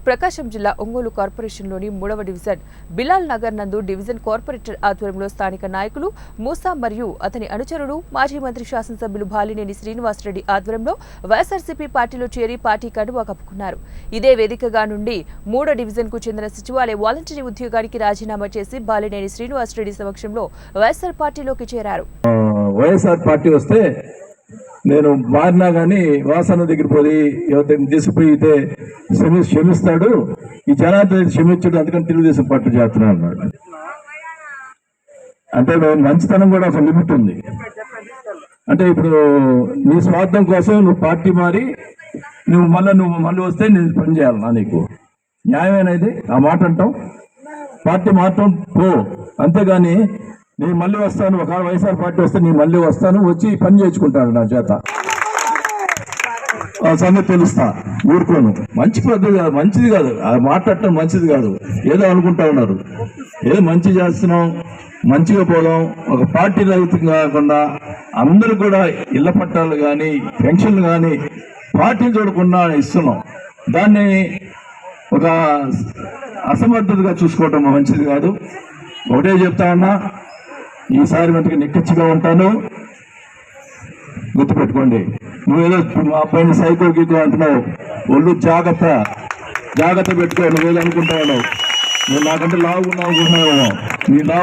ప్రకాశం జిల్లా ఒంగోలు కార్పొరేషన్లోని 3వ డివిజన్ బిలాల్ నగర్ నందు డివిజన్ కార్పొరేటర్ ఆధ్వర్యంలో స్థానిక నాయకులు మూసా మరియు అతని అనుచరుడు మాజీ మంత్రి శాసనసభ్యులు బాలినేని శ్రీనివాసరెడ్డి ఆధ్వర్యంలో వైఎస్ఆర్సీపీ పార్టీలో చేరి పార్టీ కండువా కప్పుకున్నారు. ఇదే వేదికగా నుండి 3వ డివిజన్ కు చెందిన సచివాలయ వాలంటీర్ ఉద్యోగానికి రాజీనామా చేసి బాలినేని శ్రీనివాసరెడ్డి సమక్షంలో వైఎస్ఆర్ పార్టీలోకి చేరారు. వైఎస్ఆర్ పార్టీ వస్తే నేను మారినా కానీ వాసన దగ్గర పోయి ఎవరిని తీసుకుపోయితే క్షమిస్తాడు, ఈ జనార్దన్ క్షమించాడు, అందుకని తెలుగుదేశం పార్టీ చేస్తున్నాను అన్నాడు. అంటే మంచితనం కూడా ఒక లిమిట్ ఉంది. అంటే ఇప్పుడు నీ స్వార్థం కోసం నువ్వు పార్టీ మారి నువ్వు మళ్ళీ వస్తే నేను పని చేయాలన్నా? నీకు న్యాయమేనది ఆ మాట అంటాం? పార్టీ మారటం పో, అంతేగాని నేను మళ్ళీ వస్తాను, ఒక వైఎస్ఆర్ పార్టీ వస్తే నేను మళ్ళీ వస్తాను, వచ్చి పని చేయించుకుంటాను నా చేత, ఆ సంగతి తెలుస్తా, ఊరుకోను. మంచి పద్ధతి కాదు, మంచిది కాదు, మాట్లాడటం మంచిది కాదు. ఏదో అనుకుంటా ఉన్నారు, ఏదో మంచి చేస్తున్నాం, మంచిగా పోదాం, ఒక పార్టీ రహితం కాకుండా అందరూ కూడా ఇళ్ల పట్టాలు కానీ పెన్షన్లు కానీ పార్టీలు చూడకుండా ఇస్తున్నాం. దాన్ని ఒక అసమర్థతగా చూసుకోవటం మంచిది కాదు. ఒకటే చెప్తా ఉన్నా, ఈసారి మటుకు నిక్కచ్చిగా ఉంటాను, గుర్తుపెట్టుకోండి. నువ్వేదో మా పైన సైకో గీకో అంటున్నావు, ఒళ్ళు జాగ్రత్త పెట్టుకో. నువ్వేదో అనుకుంటా ఉన్నావు, నువ్వు నాకంటే లావు ఉన్నావు, నీ లావు